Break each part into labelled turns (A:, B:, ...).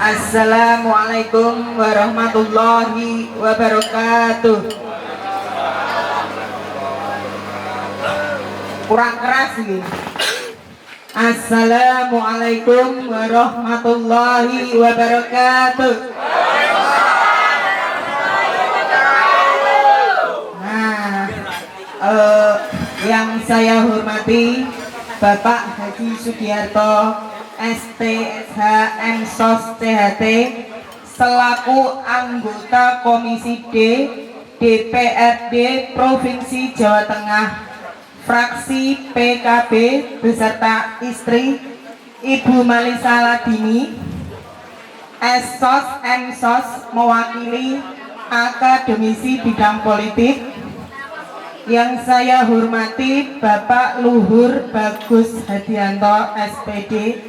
A: Assalamualaikum warahmatullahi wabarakatuh. Kurang keras ini. Assalamualaikum warahmatullahi wabarakatuh. Nah, yang saya hormati Bapak Haji Sugiarto STSH MSOS CHT selaku anggota Komisi D DPRD Provinsi Jawa Tengah fraksi PKB beserta istri Ibu Malisa Ladini SOS MSOS mewakili akademisi bidang politik. Yang saya hormati Bapak Luhur Bagus Hadianto SPD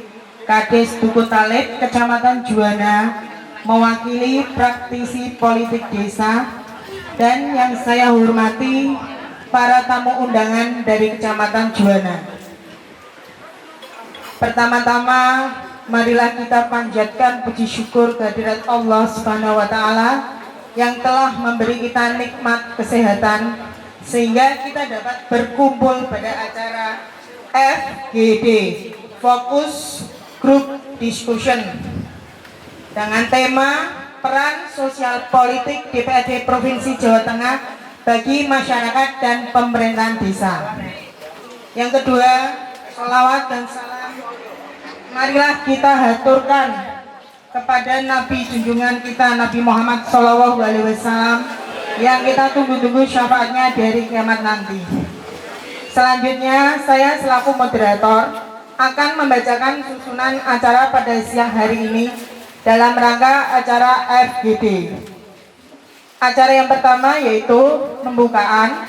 A: Kades Duku Talib Kecamatan Juwana mewakili praktisi politik desa. Dan yang saya hormati para tamu undangan dari Kecamatan Juwana. Pertama-tama marilah kita panjatkan puji syukur kehadirat Allah Subhanahu wa taala yang telah memberi kita nikmat kesehatan sehingga kita dapat berkumpul pada acara FGD Focus Group Discussion dengan tema peran sosial politik DPRD Provinsi Jawa Tengah bagi masyarakat dan pemerintahan desa. Yang kedua, sholawat dan salam marilah kita haturkan kepada Nabi junjungan kita Nabi Muhammad SAW yang kita tunggu-tunggu syafaatnya dari kiamat nanti. Selanjutnya saya selaku moderator akan membacakan susunan acara pada siang hari ini dalam rangka acara FGD. Acara yang pertama yaitu pembukaan,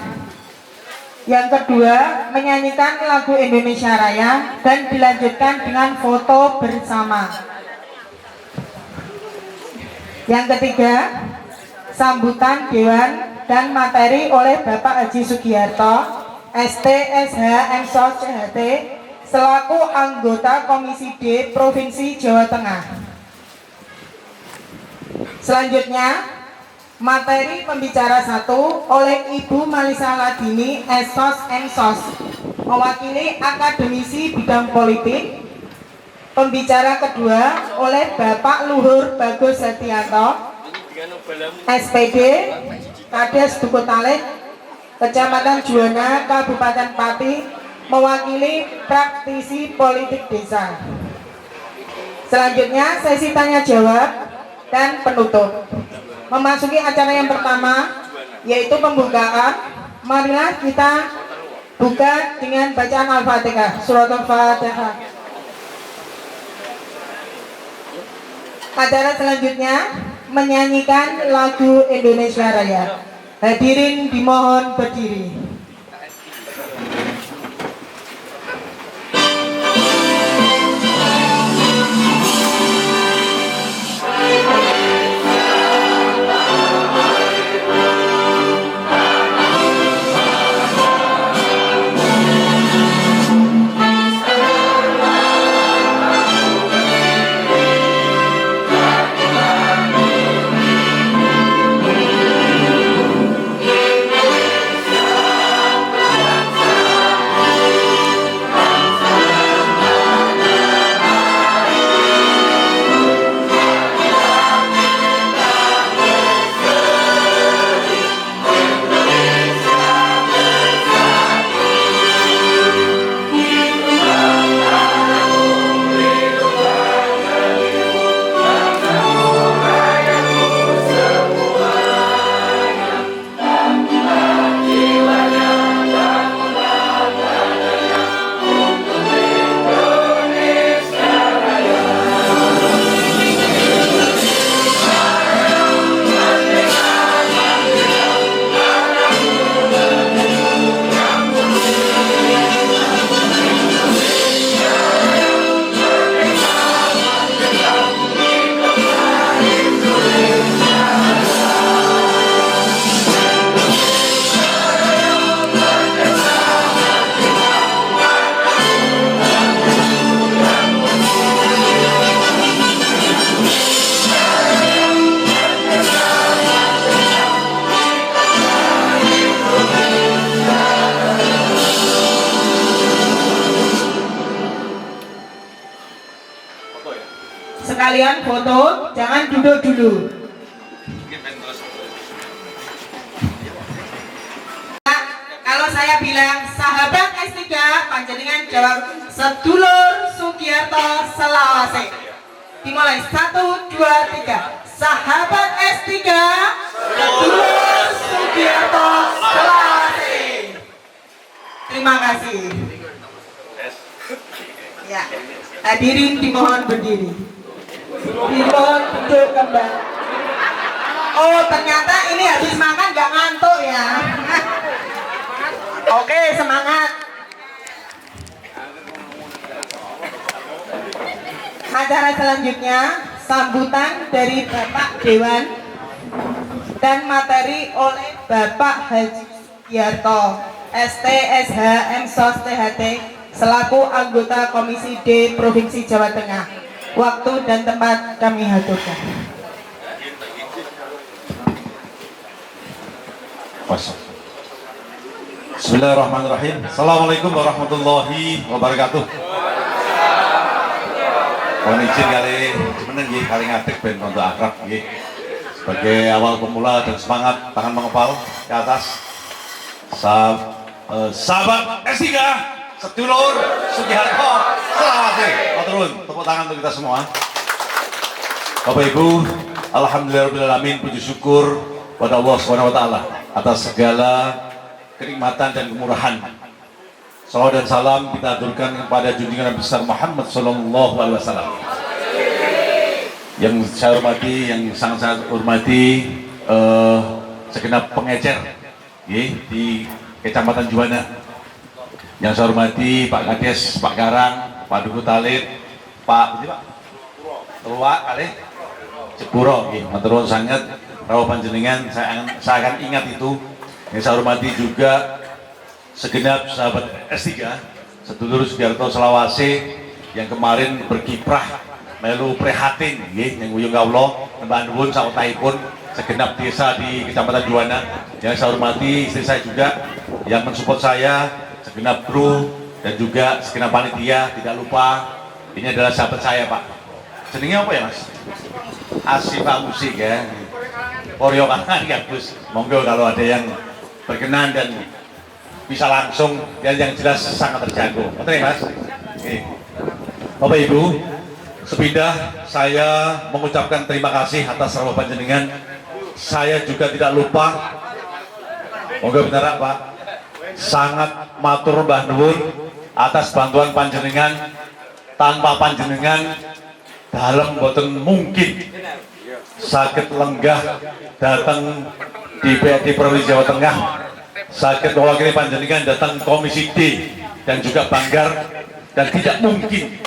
A: yang kedua menyanyikan lagu Indonesia Raya dan dilanjutkan dengan foto bersama. Yang ketiga sambutan dewan dan materi oleh Bapak Haji Sugiarto STSH MSOS CHT selaku anggota Komisi D Provinsi Jawa Tengah. Selanjutnya materi pembicara 1 oleh Ibu Malisa Ladini SOS MSOS mewakili akademisi bidang politik. Pembicara kedua oleh Bapak Luhur Bagus Hadianto SPD Kades Duku Talib Kecamatan Juwana Kabupaten Pati mewakili praktisi politik desa. Selanjutnya sesi tanya jawab dan penutup. memasuki acara yang pertama, yaitu pembukaan. Marilah kita buka dengan bacaan Al-Fatihah, surat Al-Fatihah. Acara selanjutnya menyanyikan lagu Indonesia Raya. Hadirin dimohon berdiri. Sekalian foto, jangan duduk dulu. Nah, kalau saya bilang sahabat S3, panjenengan jawab sedulur Sugiarto Selawase. Dimulai 1, 2, 3. Sahabat S3, sedulur Sugiarto Selawase. Terima kasih. Ya, hadirin dimohon berdiri. Dimohon duduk kembali. Oh, ternyata ini habis makan gak ngantuk ya. Oke, semangat. Acara selanjutnya sambutan dari Bapak Dewan dan materi oleh Bapak Haji Sugiarto ST SH MSOS THT selaku anggota Komisi D Provinsi Jawa Tengah. Waktu dan tempat kami haturkan.
B: Bismillahirrahmanirrahim. Assalamualaikum warahmatullahi wabarakatuh. Mohon izin kali sebenarnya nggih kali ngadeg ben untuk akrab nggih. Sebagai awal pemula dan semangat, tangan mengepal ke atas. Sahabat S3 sedulur Sugiarto Selawase. Turun, tepuk tangan untuk kita semua. Bapak Ibu, alhamdulillahirobbilalamin, puji syukur pada Allah SWT atas segala kenikmatan dan kemurahan. Salawat dan salam kita aturkan kepada junjungan Nabi besar Muhammad SAW. Yang saya hormati, yang sangat-sangat hormati segenap pengecer di Kecamatan Juwana. Yang saya hormati Pak Kades, Pak Karang, Pak Duku Talib, Pak Telua kali Jepuro, matur nuwun sangat rawuh panjenengan, saya akan ingat itu. Yang saya hormati juga segenap sahabat S3 sedulur Sugiarto Selawase yang kemarin berkiprah melu prihatin yang uyung kawula nembah nuwun sautaipun segenap desa di Kecamatan Juwana. Yang saya hormati istri saya juga yang mensupport saya, segenap kru dan juga segenap panitia. Tidak lupa ini adalah sahabat saya Pak, jenengnya apa ya Mas? Asifa Musik ya, Oryo Kangen ya Gus. Monggo kalau ada yang berkenan dan bisa langsung dan yang jelas sangat terjangkau. Betul ya Mas? Oke. Bapak Ibu, sepindah saya mengucapkan terima kasih atas rawuh panjenengan saya juga tidak lupa, moga benar Pak, sangat matur mbah nuwun atas bantuan panjenengan. Tanpa panjenengan dalam boten mungkin sakit lenggah datang di PRD Provinsi Jawa Tengah, sakit mewakili panjenengan datang Komisi D dan juga Banggar, dan tidak mungkin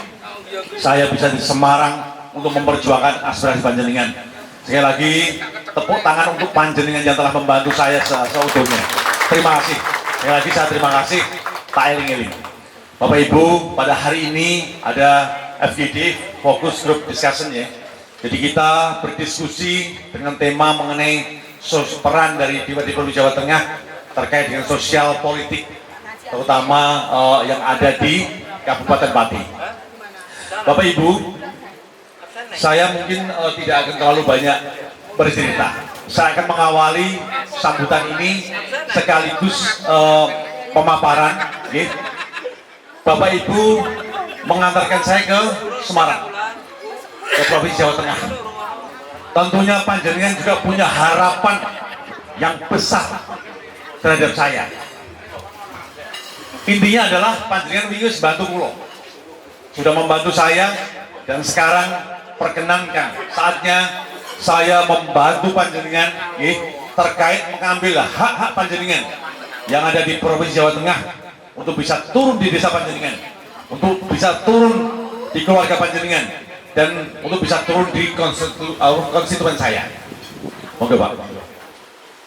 B: saya bisa di Semarang untuk memperjuangkan aspirasi panjenengan. Sekali lagi tepuk tangan untuk panjenengan yang telah membantu saya seutuhnya. Terima kasih. Sekali lagi saya terima kasih. Tak eling-eling. Bapak Ibu, pada hari ini ada FGD, Focus Group Discussion ya. Jadi kita berdiskusi dengan tema mengenai peran dari Dewan Provinsi Jawa Tengah terkait dengan sosial politik, terutama yang ada di Kabupaten Pati. Bapak Ibu, saya mungkin tidak akan terlalu banyak bercerita. Saya akan mengawali sambutan ini sekaligus pemaparan. Bapak Ibu mengantarkan saya ke Semarang, ke Provinsi Jawa Tengah. Tentunya panjenengan juga punya harapan yang besar terhadap saya. Intinya adalah panjenengan wis bantu kula, sudah membantu saya, dan sekarang perkenankan saatnya saya membantu panjenengan terkait mengambil hak-hak panjenengan yang ada di Provinsi Jawa Tengah untuk bisa turun di desa panjenengan, untuk bisa turun di keluarga panjenengan, dan untuk bisa turun di konstituen saya. Oke Pak.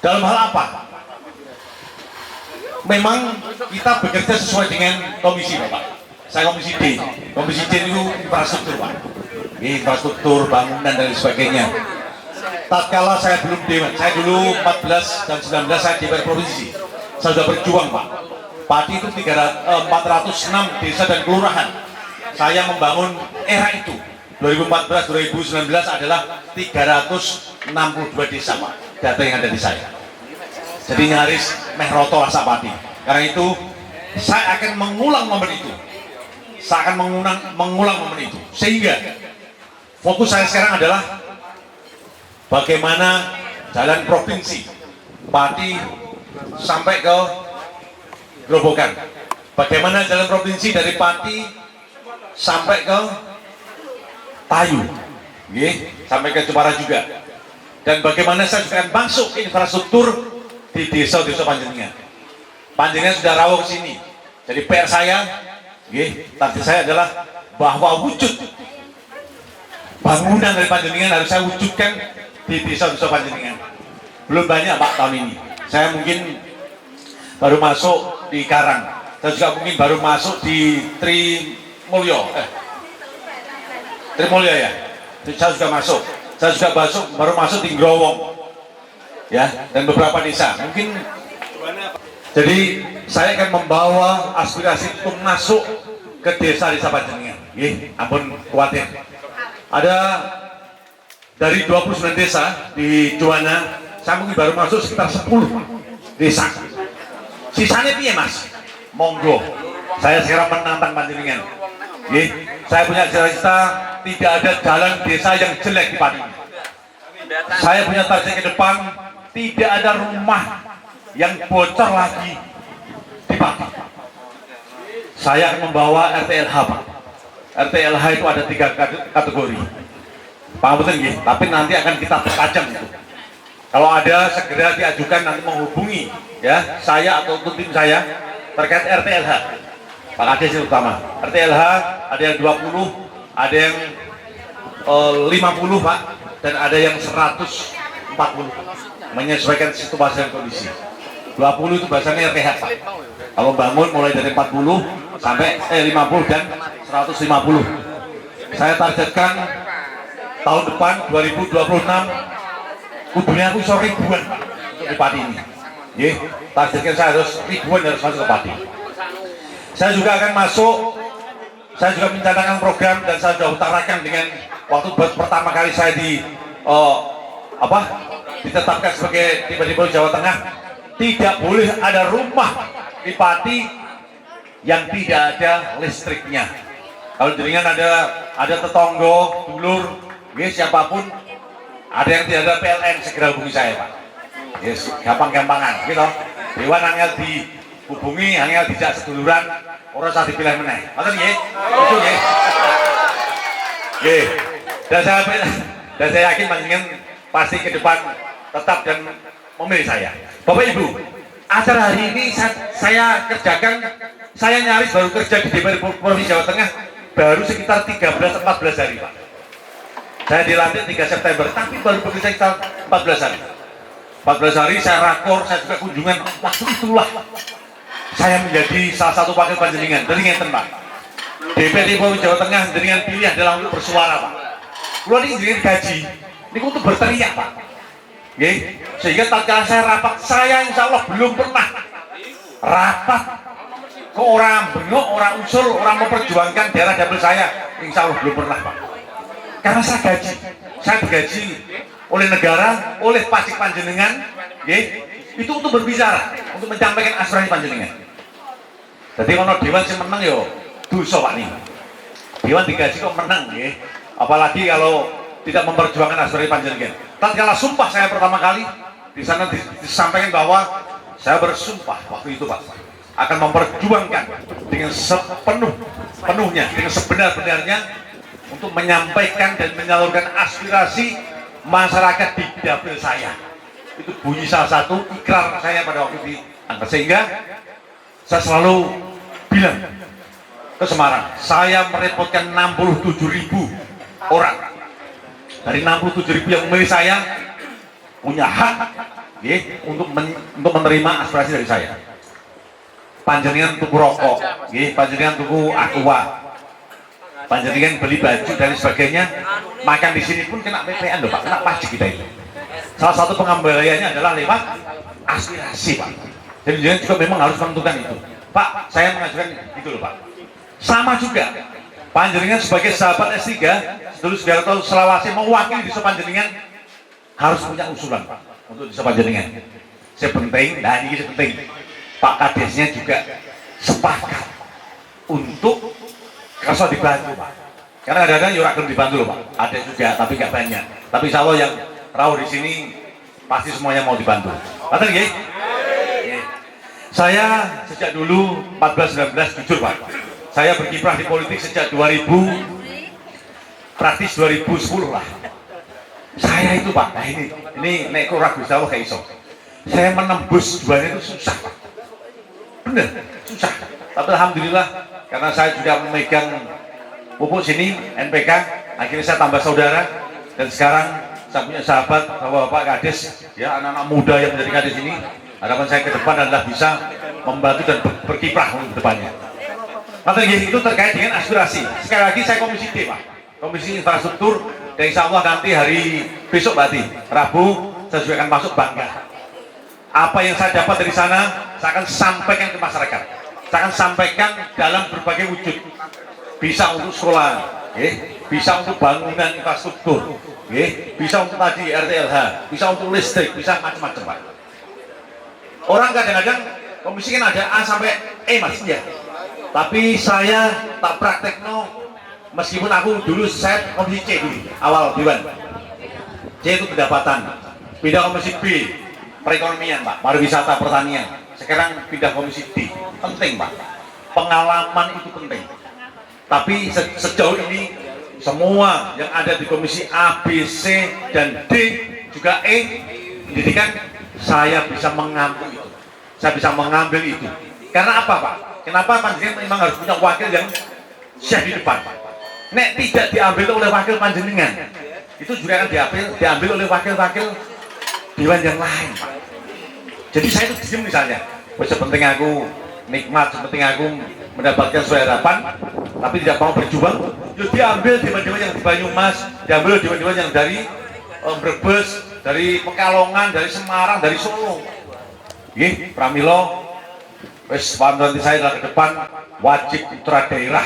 B: Dalam hal apa? Memang kita bekerja sesuai dengan komisi Bapak. Saya komisi D. Komisi D itu infrastruktur Pak. Infrastruktur, bangunan dan sebagainya. Tatkala saya belum dewan, saya dulu 14 dan 19 saya di provinsi. Saya sudah berjuang Pak. Pati itu 406 desa dan kelurahan. Saya membangun era itu 2014-2019 adalah 362 desa Pak, data yang ada di saya. Jadi nyaris meh roto rasa Pati. Karena itu saya akan mengulang momen itu. Saya akan mengulang momen itu. Sehingga fokus saya sekarang adalah bagaimana jalan provinsi Pati sampai ke Grobogan. Bagaimana jalan provinsi dari Pati sampai ke Tayu, sampai ke Jepara juga. Dan bagaimana saya juga akan masuk infrastruktur di desa-desa panjenengan. Panjenengan sudah rawuh ke sini. Jadi PR saya, target saya adalah bahwa wujud bangunan dari panjenengan harus saya wujudkan di desa-desa panjenengan. Belum banyak Pak tahun ini. Saya mungkin baru masuk di Karang, saya juga mungkin baru masuk di Trimulyo ya. Saya juga masuk. Saya juga baru masuk di Growong, ya, dan beberapa desa. Mungkin jadi saya akan membawa aspirasi untuk masuk ke desa-desa panjenengan. Ampun khawatir. Ada dari 29 desa di Juwana, saya mungkin baru masuk sekitar 10 desa. Sisanya piye Mas? Monggo. Saya sekarang menantang panjenengan. Saya punya cita-cita tidak ada jalan desa yang jelek di Pati. Saya punya target ke depan, tidak ada rumah yang bocor lagi di Pati. Saya akan membawa RTLH Pak. RTLH itu ada 3 kategori. Pak betul nggih, tapi nanti akan kita pertajam itu. Kalau ada segera diajukan, nanti menghubungi ya saya atau tim saya terkait RTLH. Pak Kades yang utama. RTLH ada yang 20, ada yang 50 Pak, dan ada yang 140. Menyesuaikan situasi dan kondisi. 20 itu bahasanya RTH Pak. Kalau bangun mulai dari 40 sampai 50 dan 150. Saya targetkan tahun depan 2026 kudunya aku iso ribuan untuk di Pati ini. Targetkan saya harus ribuan harus masuk ke Pati. Saya juga akan masuk, saya juga mencanangkan program dan saya sudah utarakan dengan waktu pertama kali saya ditetapkan sebagai tiba-tiba Jawa Tengah, tidak boleh ada rumah di Pati yang tidak ada listriknya. Kalau dengan ada tetangga, dulur, siapapun Ada yang tidak ada PLN segera hubungi saya Pak. Yes, gampang-gampangan gitu. Dewan angel dihubungi, angel dijak seduluran, ora usah dipilih meneh. Ngoten nggih? Itu nggih. Nggih. Dan saya yakin panjenengan pasti ke depan tetap dan memilih saya. Bapak Ibu, acara hari ini saya kerjakan, saya nyaris baru kerja di DPR Provinsi Jawa Tengah baru sekitar 13-14 hari Pak. Saya dilantik 3 September, tapi baru bekerja sekitar 14 hari. 14 hari saya rakor, saya juga kunjungan, waktu itulah saya menjadi salah satu wakil panjenengan. Jadi ngeten Pak, DPRD Provinsi Jawa Tengah dengan pilih adalah untuk bersuara Pak. Kalau ini jenengan gaji, ini untuk berteriak Pak. Oke, sehingga tatkala saya rapat, saya insya Allah belum pernah rapat ke orang bengok, orang usul, orang memperjuangkan daerah dapil saya, insya Allah belum pernah Pak. Karena saya digaji oleh negara, oleh pajak panjenengan, itu untuk berbicara, untuk menyampaikan aspirasi panjenengan. Jadi kalau dewan sih menang yo, dosa Pak nih. Dewan digaji kok menang, apalagi kalau tidak memperjuangkan aspirasi panjenengan. Tatkala sumpah saya pertama kali di sana disampaikan bahwa saya bersumpah waktu itu Pak akan memperjuangkan dengan sepenuhnya, dengan sebenar-benarnya untuk menyampaikan dan menyalurkan aspirasi masyarakat di dapil saya. Itu bunyi salah satu ikrar saya pada waktu di angkat, sehingga saya selalu bilang ke Semarang, saya merepotkan 67.000 orang. Dari 67.000 yang memilih saya punya hak untuk menerima aspirasi dari saya. Panjenengan tuku rokok, panjenengan tuku aqua, panjenengan beli baju dan sebagainya, makan di sini pun kena PPN loh Pak, kena pajak kita itu. Salah satu pengembaliannya adalah lewat aspirasi Pak. Jadi jangan juga memang harus menentukan itu. Pak, saya mengajukan itu loh Pak. Sama juga, panjenengan sebagai sahabat S3, Sedulur Sugiharto Selawasi mewakili desa panjenengan harus punya usulan Pak untuk desa panjenengan. Sepenting, nah ini penting. Pak Kadesnya juga sepakat untuk kalau dibantu Pak. Karena kadang-kadang yurakan dibantu loh Pak. Ada juga, tapi nggak banyak. Tapi insya Allah yang rawuh di sini pasti semuanya mau dibantu. Betul nggih? Saya sejak dulu 14-19 jujur Pak. Saya berkiprah di politik sejak 2000, praktis 2010 lah. Saya itu Pak, nah ini nek kok ragu sawah kayak iso. Saya menembus jualnya itu susah Pak. Bener, susah. Tapi alhamdulillah karena saya juga memegang pupuk sini NPK, akhirnya saya tambah saudara dan sekarang saya punya sahabat Bapak Kades, ya anak-anak muda yang menjadi Kades ini. Harapan saya ke depan adalah bisa membantu dan berkiprah untuk depannya. Materi itu terkait dengan aspirasi. Sekali lagi saya Komisi D Pak, Komisi Infrastruktur, dan insya Allah nanti hari besok berarti Rabu saya juga akan masuk bangga. Apa yang saya dapat dari sana saya akan sampaikan ke masyarakat. Saya akan sampaikan dalam berbagai wujud. Bisa untuk sekolah, bisa untuk bangunan infrastruktur, bisa untuk tadi RTLH, bisa untuk listrik, bisa macam-macam Pak. Orang kadang-kadang komisi kan ada A sampai E Mas, ya. Tapi saya tak praktekno, meskipun aku dulu saya komisi C dulu, awal Dewan. C itu pendapatan, pindah komisi B, perekonomian Pak, pariwisata pertanian. Sekarang pindah komisi D, penting Pak. Pengalaman itu penting. Tapi sejauh ini semua yang ada di komisi A, B, C, dan D, juga E, pendidikan, saya bisa mengambil itu. Saya bisa mengambil itu. Karena apa Pak? Kenapa panjenengan memang harus punya wakil yang syah di depan? Nek tidak diambil oleh wakil panjenengan, itu juga akan diambil oleh wakil-wakil dewan yang lain Pak. Jadi saya itu diam misalnya, sepenting aku nikmat, sepenting aku mendapatkan sesuai harapan, tapi tidak mau berjuang, yuk diambil dewan-dewan yang di Banyumas, diambil dewan-dewan yang dari Brebes, dari Pekalongan, dari Semarang, dari Solo. Pramilo, wes nanti saya adalah ke depan wajib putra daerah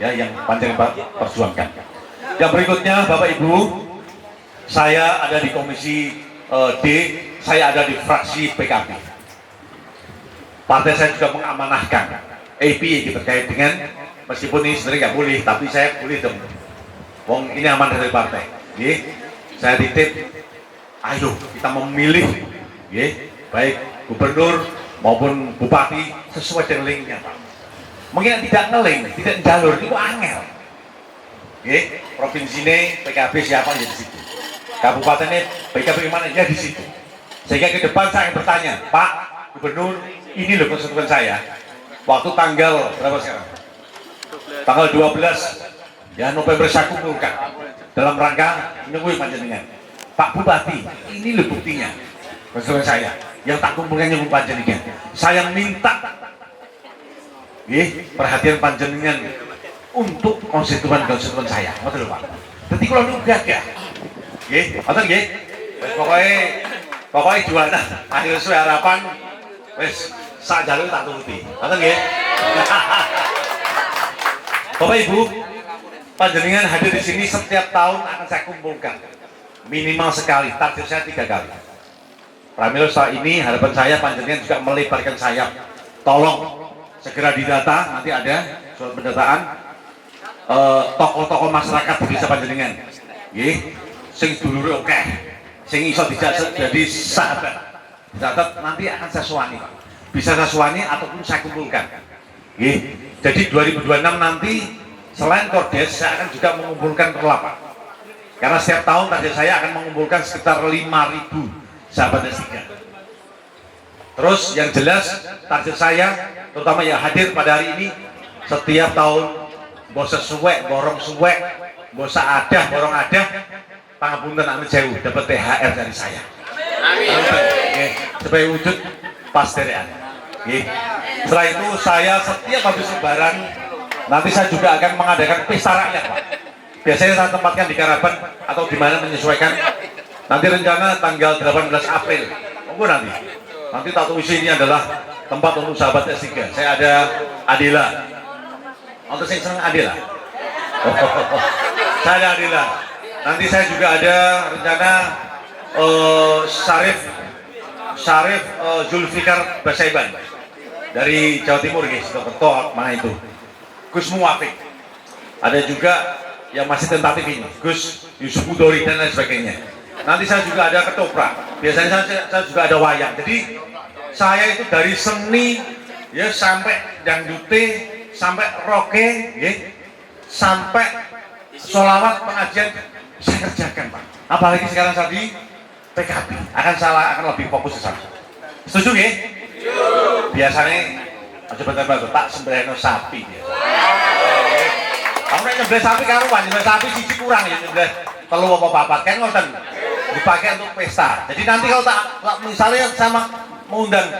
B: ya yang panjenengan perjuangkan. Yang berikutnya Bapak Ibu, saya ada di komisi D, saya ada di fraksi PKB. Partai saya juga mengamanahkan API terkait dengan, meskipun ini sebenarnya nggak boleh, tapi saya boleh dong. Wong ini aman dari partai. Saya titip ayo kita memilih, ya, baik gubernur maupun bupati sesuai dengan linknya, Pak. Mungkin tidak ngeling, tidak jalur itu angel. Ya, provinsi ini PKB siapa ya di situ, kabupatennya PKB mana ya di situ. Sehingga ke depan saya akan bertanya, Pak Gubernur, ini loh konstituen saya. Waktu tanggal berapa sekarang? Tanggal 12 ya November saya kumpulkan dalam rangka menunggu panjenengan. Pak Bupati, ini loh buktinya konstituen saya yang tak kumpulkan yang panjenengan. Saya minta perhatian panjenengan untuk konstituen saya, betul Pak. Jadi kalau lu gagah, betul nggih. Pokoknya juara akhir sesuai harapan, wes sak jalur tak turuti, betul nggih. Bapak Ibu, panjenengan hadir di sini setiap tahun akan saya kumpulkan minimal sekali, target saya 3 kali. Pramila saat ini harapan saya panjenengan juga melebarkan sayap. Tolong segera didata, nanti ada surat pendataan. Tokoh-tokoh masyarakat di desa panjenengan, sing dulure oke, sing iso dijak jadi sahabat, dicatat nanti akan saya suwani, bisa saya suwani ataupun saya kumpulkan. Jadi 2026 nanti selain Kordes saya akan juga mengumpulkan perlapa, karena setiap tahun target saya akan mengumpulkan sekitar 5.000 sahabat S3. Terus yang jelas target saya, terutama yang hadir pada hari ini, setiap tahun bosa suwek, borong suwek, bosa ada, borong ada, pangapunten amit sewu dapat THR dari saya. Amin. Supaya wujud pasterean. Setelah itu saya setiap habis lebaran nanti saya juga akan mengadakan pesta rakyat, Pak. Biasanya saya tempatkan di Karaban atau di mana menyesuaikan. Nanti rencana tanggal 18 April. Tunggu nanti. Nanti tak tulis ini adalah tempat untuk sahabat S3. Saya ada Adila. Untuk yang senang Adila. Saya ada Adila. Nanti saya juga ada rencana Syarif Zulfikar Basaiban dari Jawa Timur, guys. Ketua mana itu? Gus Muwafiq. Ada juga yang masih tentatif ini, Gus Yusuf Udori dan lain sebagainya. Nanti saya juga ada ketoprak. Biasanya saya juga ada wayang. Jadi saya itu dari seni ya sampai dangdute, sampai roke, sampai sholawat pengajian saya kerjakan, Pak. Apalagi sekarang saya di PKB akan lebih fokus ke sana. Setuju ya? Biasanya coba tak sembelih sapi ya. Kamu nyembelih sapi karuan, nyembelih sapi siji kurang ya, nyembelih telu apa papat kan ngoten dipakai untuk pesta. Jadi nanti kalau tak misalnya sama mengundang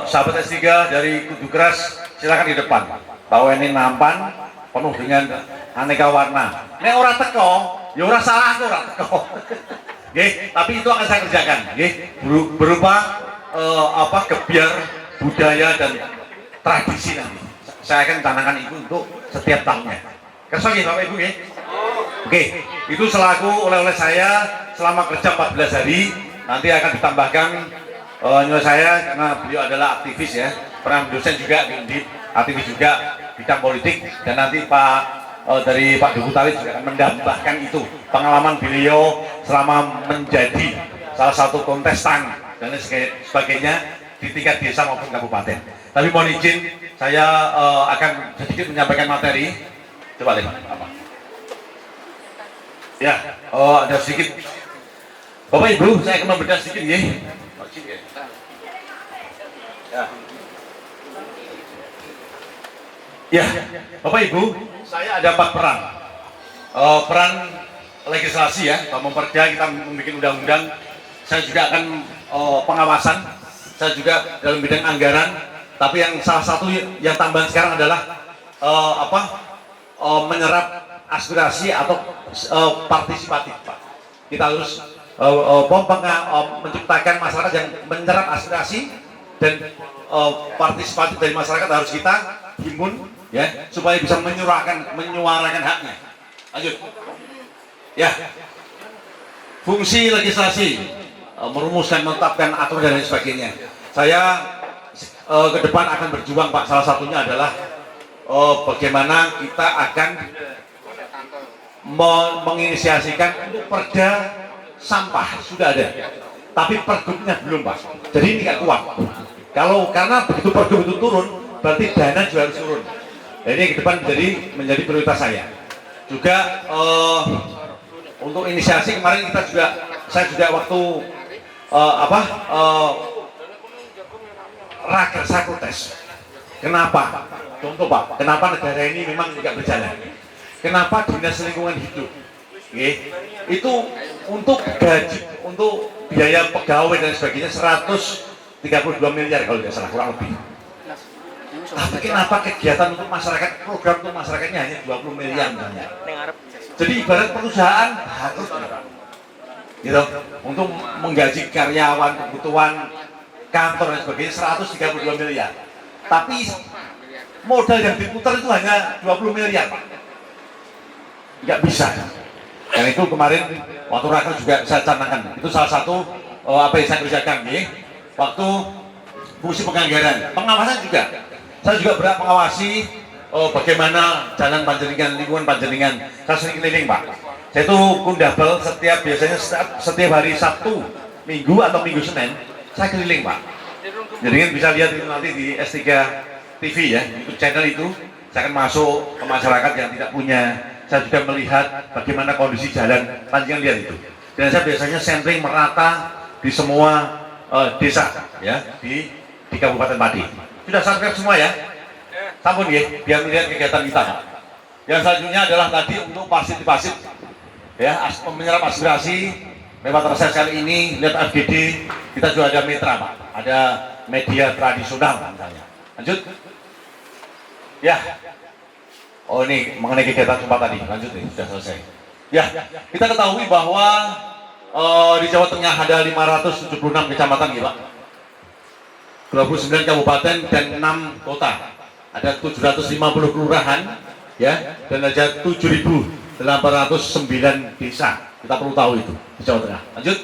B: sahabat S3 dari Kudu Keras, silakan di depan. Bawa ini nampan penuh dengan aneka warna. Nek ora teko, ya ora salah ora teko. Tapi itu akan saya kerjakan, berupa gebiar budaya dan tradisi nanti. Saya akan canangkan itu untuk setiap tahunnya. Kerso nggih Bapak Ibu nggih? Oke, itu selaku oleh-oleh saya selama kerja 14 hari. Nanti akan ditambahkan nilai saya karena beliau adalah aktivis ya, pernah dosen juga di aktivis juga bidang politik, dan nanti Pak dari Pak Duku Talib juga akan menambahkan itu pengalaman beliau selama menjadi salah satu kontestan dan sebagainya di tingkat desa maupun kabupaten. Tapi mohon izin saya akan sedikit menyampaikan materi. Coba lihat apa? Ya, ada sedikit. Bapak Ibu, saya akan memberikan sedikit ya. Ya, Bapak Ibu, saya ada 4 peran. Peran legislasi ya, memperda kita membuat undang-undang. Saya juga akan pengawasan. Saya juga dalam bidang anggaran. Tapi yang salah satu yang tambahan sekarang adalah menyerap aspirasi atau partisipatif, Pak. Kita harus menciptakan masyarakat yang menyerap aspirasi dan partisipatif dari masyarakat harus kita himpun ya supaya bisa menyuarakan haknya. Lanjut. Ya. Fungsi legislasi merumuskan, menetapkan aturan dan lain sebagainya. Saya ke depan akan berjuang, Pak. Salah satunya adalah bagaimana kita akan menginisiasikan untuk perda sampah sudah ada, tapi pergubnya belum Pak. Jadi ini nggak kuat. Karena begitu pergub itu turun, berarti dana juga harus turun. Jadi ke depan menjadi prioritas saya. Juga untuk inisiasi kemarin saya juga waktu raker saya protes. Kenapa? Contoh Pak, kenapa negara ini memang tidak berjalan? Kenapa dinas lingkungan hidup? Itu untuk gaji, untuk biaya pegawai dan sebagainya 132 miliar kalau tidak salah, kurang lebih. Tapi kenapa kegiatan untuk masyarakat, program untuk masyarakatnya hanya 20 miliar misalnya? Jadi ibarat perusahaan harus gitu, untuk menggaji karyawan, kebutuhan kantor dan sebagainya 132 miliar. Tapi modal yang diputar itu hanya 20 miliar Pak. Nggak bisa. Dan itu kemarin waktu raker juga saya canangkan. Itu salah satu apa yang saya kerjakan nih. Waktu fungsi penganggaran, pengawasan juga. Saya juga berat mengawasi bagaimana jalan Panjenengan, lingkungan Panjenengan. Saya sering keliling Pak. Saya itu kundabel biasanya setiap hari Sabtu, Minggu atau Minggu Senin, saya keliling Pak. Jadi kan bisa lihat itu nanti di S3 TV ya, YouTube channel itu. Saya akan masuk ke masyarakat yang tidak punya. Saya juga melihat bagaimana kondisi jalan, Panjenengan lihat itu. Dan saya biasanya sampling merata di semua desa ya di Kabupaten Pati. Sudah subscribe semua ya? Sampun ya, biar melihat kegiatan kita Pak. Yang selanjutnya adalah tadi untuk pasif ya, menyerap aspirasi lewat reses kali ini, lihat FGD, kita juga ada mitra Pak, ada media tradisional misalnya. Lanjut ya. Oh ini mengenai kegiatan sumpah tadi, lanjut nih, sudah selesai. Ya, kita ketahui bahwa di Jawa Tengah ada 576 kecamatan ya Pak, 29 kabupaten dan 6 kota, ada 750 kelurahan ya, dan ada 7.809 desa. Kita perlu tahu itu di Jawa Tengah. Lanjut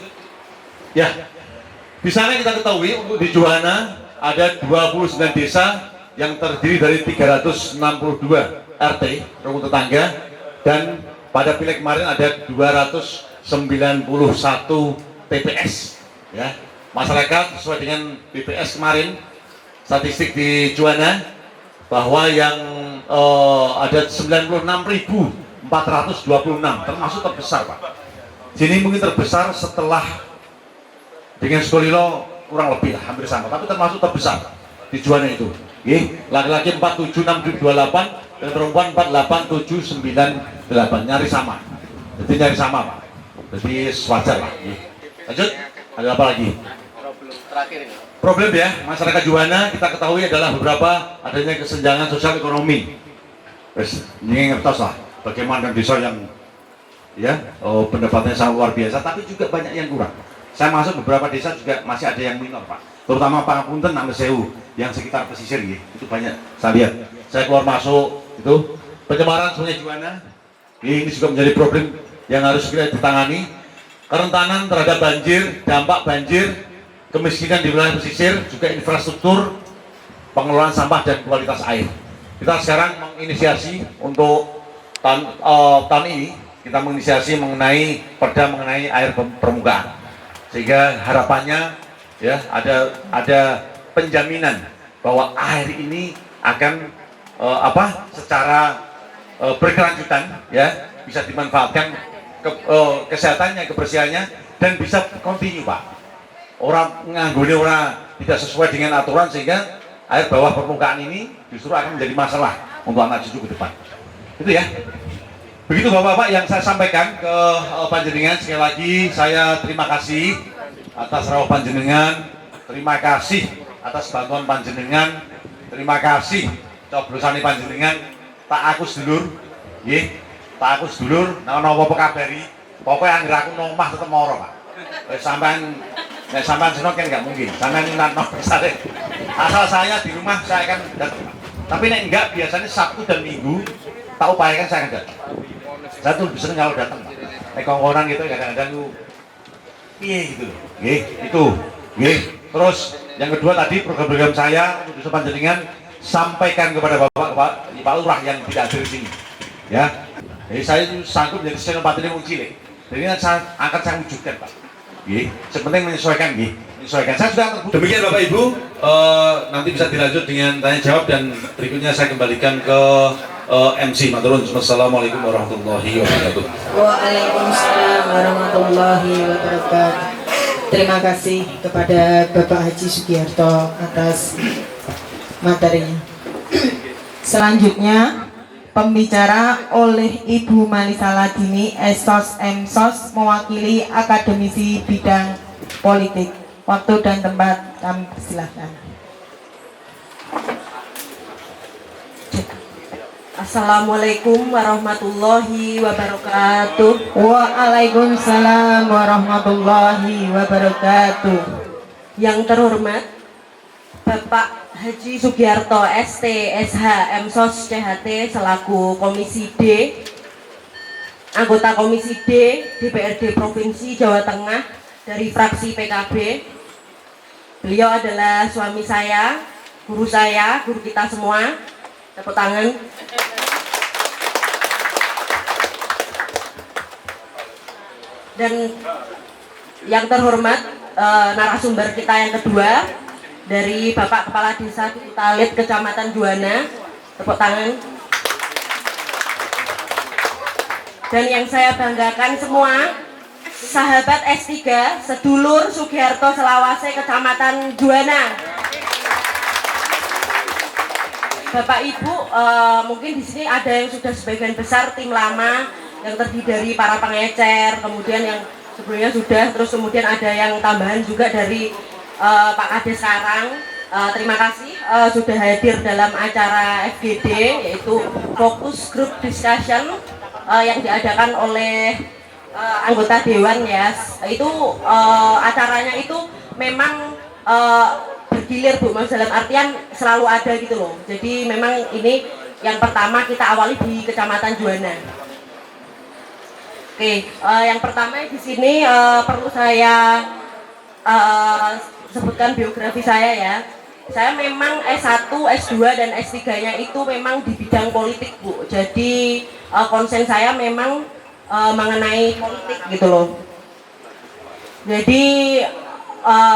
B: ya, di sana kita ketahui untuk di Juwana ada 29 desa yang terdiri dari 362 RT, rukun tetangga, dan pada pileg kemarin ada 291 TPS ya. Masyarakat sesuai dengan BPS kemarin statistik di Juwana bahwa yang ada 96.426 termasuk terbesar Pak. Sini mungkin terbesar setelah dengan Sukolilo kurang lebih lah, hampir sama, tapi termasuk terbesar di Juwana itu. Laki-laki 476728 dan perempuan 48798, nyari sama. Jadi nyari sama Pak. Jadi wajar lah. Lanjut, ada apa lagi?
C: Terakhir ini.
B: Problem ya, masyarakat Juwana kita ketahui adalah beberapa adanya kesenjangan sosial ekonomi. Terus ini ngertos lah, bagaimana desa yang ya pendapatannya sangat luar biasa, tapi juga banyak yang kurang. Saya masuk beberapa desa juga masih ada yang minor Pak, terutama Pangapunten, Sewu yang sekitar pesisir gitu, itu banyak saya lihat. Saya keluar masuk itu pencemaran Sungai Juwana, ini juga menjadi problem yang harus kita ditangani. Kerentanan terhadap banjir, dampak banjir, kemiskinan di wilayah pesisir, juga infrastruktur, pengelolaan sampah dan kualitas air. Kita sekarang menginisiasi untuk tahun ini, kita menginisiasi mengenai perda mengenai air permukaan, sehingga harapannya ya ada penjaminan bahwa air ini akan secara berkelanjutan ya bisa dimanfaatkan kesehatannya, kebersihannya, dan bisa kontinu Pak. Orang nganggone orang tidak sesuai dengan aturan sehingga air bawah permukaan ini justru akan menjadi masalah untuk anak cucu ke depan. Itu ya. Begitu Bapak-bapak yang saya sampaikan ke Panjenengan. Sekali lagi saya terima kasih atas rawuh Panjenengan, terima kasih atas bantuan Panjenengan, terima kasih coblosane Panjenengan. Tak aku sedulur, nggih. Tak aku sedulur, napa kabari. Pokoke anggere aku nang omah tetep moro, Pak. Sampean nek sampean seneng kan enggak mungkin. Sampean nang besare. Asal saya di rumah saya akan datang. Tapi nek enggak biasanya Sabtu dan Minggu tak upayakan saya akan datang. Saya tuh bisa kalau datang, Pak. Nek kongkonan gitu kadang-kadang lu piye gitu loh. Nggih, itu. Nggih. Terus yang kedua tadi program-program saya untuk desa Panjenengan sampaikan kepada Pak Lurah yang tidak hadir di sini. Ya. Jadi saya sanggup menjadi senopati wong cilik. Jadi akan saya wujudkan Pak. Nggih, sepenting menyesuaikan nggih. Menyesuaikan. Saya sudah terbuka. Demikian Bapak Ibu, nanti bisa dilanjut dengan tanya jawab dan berikutnya saya kembalikan ke MC Maturun. Wassalamualaikum warahmatullahi wabarakatuh.
A: Waalaikumsalam warahmatullahi wabarakatuh. Terima kasih kepada Bapak Haji Sugiarto atas materinya. Selanjutnya pembicara oleh Ibu Malisa Ladini, Esos Emsos, mewakili akademisi bidang politik. Waktu dan tempat kami persilahkan.
D: Assalamualaikum warahmatullahi wabarakatuh.
A: Waalaikumsalam warahmatullahi wabarakatuh.
D: Yang terhormat Bapak Haji Sugiarto ST SH Emsos CHT selaku Komisi D, anggota Komisi D DPRD Provinsi Jawa Tengah dari fraksi PKB. Beliau adalah suami saya, guru kita semua. Tepuk tangan. Dan yang terhormat narasumber kita yang kedua dari Bapak Kepala Desa Talit Kecamatan Juwana. Tepuk tangan. Dan yang saya banggakan semua, sahabat S3 sedulur Sugiarto Selawase Kecamatan Juwana. Bapak Ibu, mungkin di sini ada yang sudah sebagian besar tim lama yang terdiri dari para pengecer, kemudian yang sebelumnya sudah, terus kemudian ada yang tambahan juga dari Pak Kades sekarang. Terima kasih sudah hadir dalam acara FGD, yaitu Fokus Group Discussion yang diadakan oleh anggota Dewan ya. Itu acaranya itu memang bergilir Bu, Mas, dalam artian selalu ada gitu loh. Jadi memang ini yang pertama kita awali di Kecamatan Juwana. Oke, yang pertama di sini perlu saya sebutkan biografi saya ya. Saya memang S1, S2 dan S3-nya itu memang di bidang politik Bu. Jadi konsen saya memang mengenai politik gitu loh. Jadi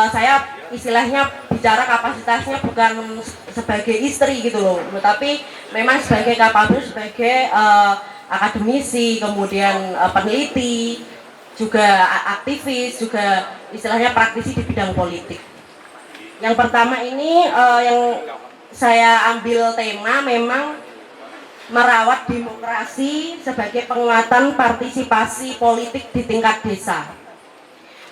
D: saya istilahnya bicara kapasitasnya bukan sebagai istri gitu loh, tapi memang sebagai kapabel, sebagai akademisi, kemudian peneliti, juga aktivis, juga istilahnya praktisi di bidang politik. Yang pertama ini yang saya ambil tema memang merawat demokrasi sebagai penguatan partisipasi politik di tingkat desa.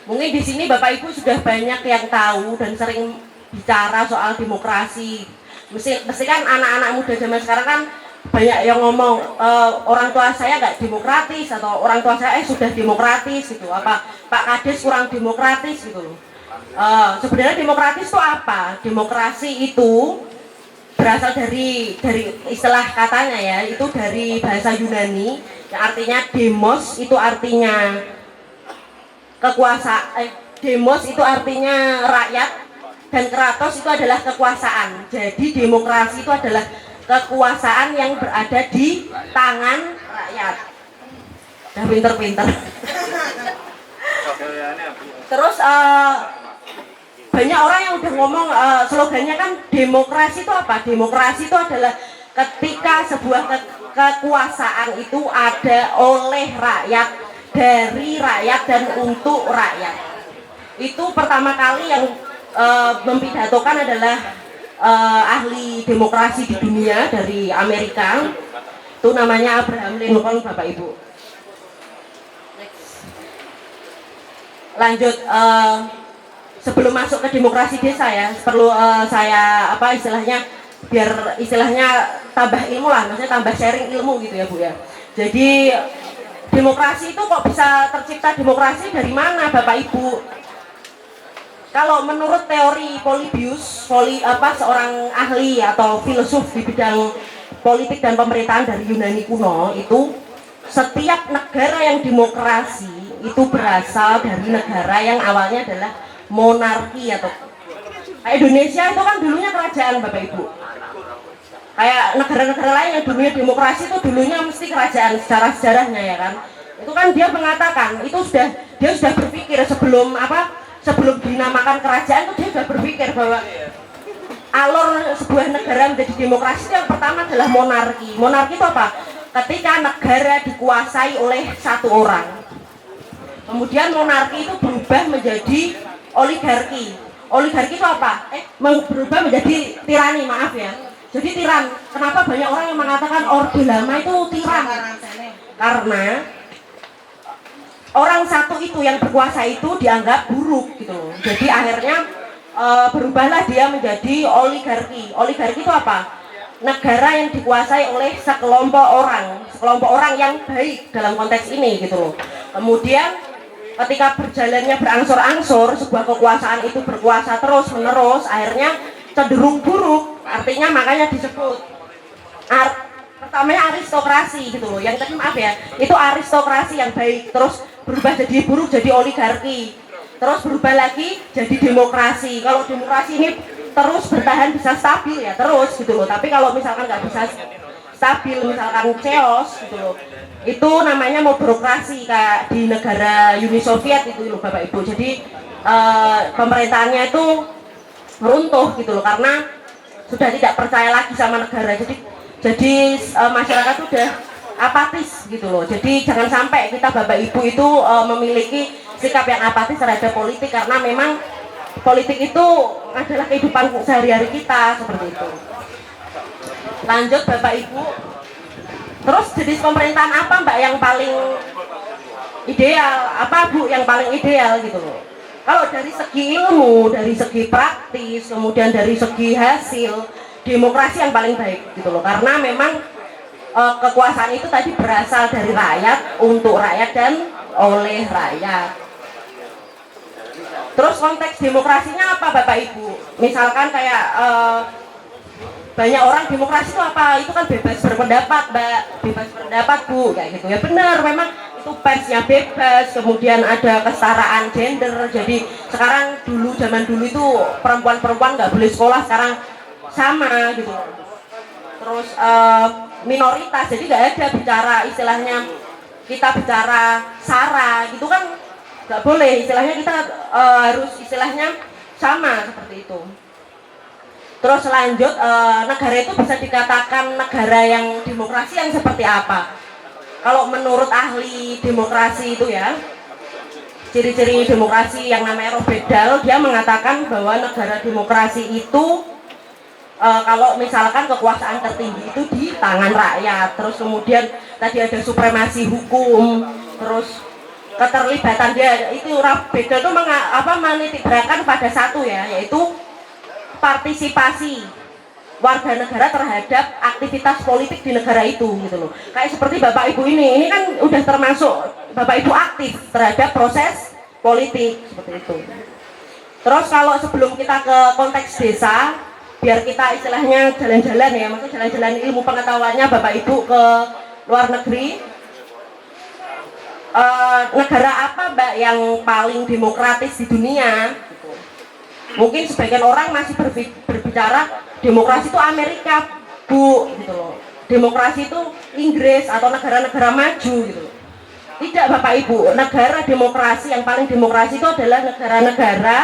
D: Mungkin di sini Bapak Ibu sudah banyak yang tahu dan sering bicara soal demokrasi. Mesti kan anak-anak muda zaman sekarang kan banyak yang ngomong orang tua saya nggak demokratis atau orang tua saya sudah demokratis gitu. Apa Pak Kades kurang demokratis gitu loh. Sebenarnya demokratis itu apa? Demokrasi itu berasal dari istilah katanya ya, itu dari bahasa Yunani yang artinya demos, itu artinya kekuasaan, demos itu artinya rakyat, dan kratos itu adalah kekuasaan. Jadi demokrasi itu adalah kekuasaan yang berada di tangan rakyat. Udah pinter-pinter. Terus banyak orang yang udah ngomong slogannya kan demokrasi itu apa? Demokrasi itu adalah ketika sebuah kekuasaan itu ada oleh rakyat, dari rakyat dan untuk rakyat. Itu pertama kali yang mempidatokan adalah ahli demokrasi di dunia dari Amerika. Itu namanya Abraham Lincoln, Bapak Ibu. Lanjut, sebelum masuk ke demokrasi desa ya, perlu saya biar istilahnya tambah ilmu lah, maksudnya tambah sharing ilmu gitu ya Bu ya. Jadi demokrasi itu kok bisa tercipta demokrasi dari mana Bapak Ibu? Kalau menurut teori Polybius, seorang ahli atau filsuf di bidang politik dan pemerintahan dari Yunani kuno, itu setiap negara yang demokrasi itu berasal dari negara yang awalnya adalah monarki atau Indonesia itu kan dulunya kerajaan Bapak Ibu. Kayak negara-negara lain yang dulunya demokrasi itu dulunya mesti kerajaan secara sejarahnya ya kan. Itu kan dia mengatakan dia sudah berpikir sebelum dinamakan kerajaan itu dia sudah berpikir bahwa alur sebuah negara menjadi demokrasi yang pertama adalah monarki. Monarki itu apa? Ketika negara dikuasai oleh satu orang. Kemudian monarki itu berubah menjadi oligarki. Oligarki itu apa? Berubah menjadi tirani, maaf ya. Jadi tiran. Kenapa banyak orang yang mengatakan Orde Lama itu tiran? Karena orang satu itu yang berkuasa itu dianggap buruk gitu loh. Jadi akhirnya berubahlah dia menjadi oligarki. Oligarki itu apa? Negara yang dikuasai oleh sekelompok orang yang baik dalam konteks ini gitu loh. Kemudian ketika berjalannya berangsur-angsur sebuah kekuasaan itu berkuasa terus menerus, akhirnya cenderung buruk. Artinya makanya disebut pertamanya aristokrasi gitu loh. Yang tadi maaf ya, itu aristokrasi yang baik, terus berubah jadi buruk jadi oligarki, terus berubah lagi jadi demokrasi. Kalau demokrasi ini terus bertahan bisa stabil ya terus gitu loh. Tapi kalau misalkan nggak bisa stabil, misalkan chaos gitu loh, itu namanya mau birokrasi kayak di negara Uni Soviet itu loh Bapak Ibu. Jadi pemerintahannya itu runtuh gitu loh karena sudah tidak percaya lagi sama negara. Jadi masyarakat sudah apatis gitu loh. Jadi jangan sampai kita Bapak Ibu itu memiliki sikap yang apatis terhadap politik, karena memang politik itu adalah kehidupan sehari-hari kita seperti itu. Lanjut Bapak Ibu. Terus jenis pemerintahan apa Mbak yang paling ideal? Apa Bu yang paling ideal gitu loh? Kalau dari segi ilmu, dari segi praktis, kemudian dari segi hasil, demokrasi yang paling baik gitu loh. Karena memang kekuasaan itu tadi berasal dari rakyat, untuk rakyat dan oleh rakyat. Terus konteks demokrasinya apa Bapak Ibu? Misalkan kayak banyak orang demokrasi itu apa? Itu kan bebas berpendapat Mbak, bebas berpendapat Bu, kayak gitu ya. Benar, memang itu persnya bebas, kemudian ada kesetaraan gender. Jadi sekarang zaman dulu itu perempuan nggak boleh sekolah, sekarang sama gitu. Terus minoritas, jadi nggak ada bicara istilahnya kita bicara sara gitu kan nggak boleh, istilahnya kita harus istilahnya sama seperti itu. Terus lanjut, negara itu bisa dikatakan negara yang demokrasi yang seperti apa? Kalau menurut ahli demokrasi itu ya, ciri-ciri demokrasi yang namanya Robert Dahl, dia mengatakan bahwa negara demokrasi itu kalau misalkan kekuasaan tertinggi itu di tangan rakyat, terus kemudian tadi ada supremasi hukum, terus keterlibatan dia itu Robert Dahl itu menitikberatkan pada satu ya, yaitu partisipasi warga negara terhadap aktivitas politik di negara itu gitu loh. Kayak seperti Bapak Ibu ini kan udah termasuk Bapak Ibu aktif terhadap proses politik seperti itu. Terus kalau sebelum kita ke konteks desa, biar kita istilahnya jalan-jalan ya, maksudnya jalan-jalan ilmu pengetahuannya Bapak Ibu ke luar negeri. Negara apa Mbak yang paling demokratis di dunia? Mungkin sebagian orang masih berbicara demokrasi itu Amerika Bu gitu loh. Demokrasi itu Inggris atau negara-negara maju gitu. Tidak Bapak Ibu, negara demokrasi yang paling demokrasi itu adalah negara-negara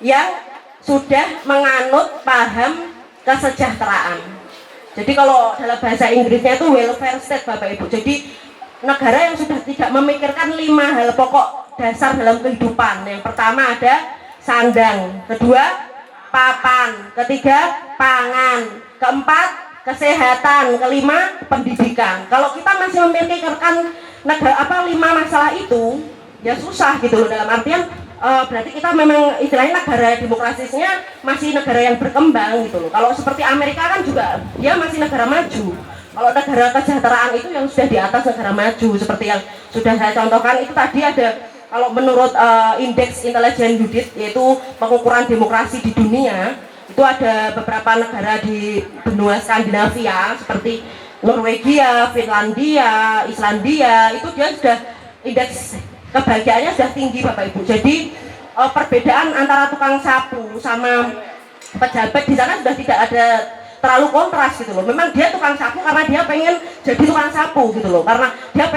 D: yang sudah menganut paham kesejahteraan. Jadi kalau dalam bahasa Inggrisnya itu welfare state Bapak Ibu. Jadi negara yang sudah tidak memikirkan 5 hal pokok dasar dalam kehidupan. Yang pertama ada sandang, kedua papan, ketiga pangan, keempat kesehatan, kelima pendidikan. Kalau kita masih memikirkan 5 masalah itu, ya susah gitu loh, dalam artian berarti kita memang istilahnya negara demokrasinya masih negara yang berkembang gitu loh. Kalau seperti Amerika kan juga dia masih negara maju. Kalau negara kesejahteraan itu yang sudah di atas negara maju, seperti yang sudah saya contohkan itu tadi ada. Kalau menurut indeks intelijen Judith, yaitu pengukuran demokrasi di dunia, itu ada beberapa negara di benua Skandinavia seperti Norwegia, Finlandia, Islandia, itu dia sudah indeks kebahagiaannya sudah tinggi Bapak Ibu. Jadi perbedaan antara tukang sapu sama pejabat di sana sudah tidak ada terlalu kontras gitu loh. Memang dia tukang sapu karena dia pengen jadi tukang sapu gitu loh, karena dia pengen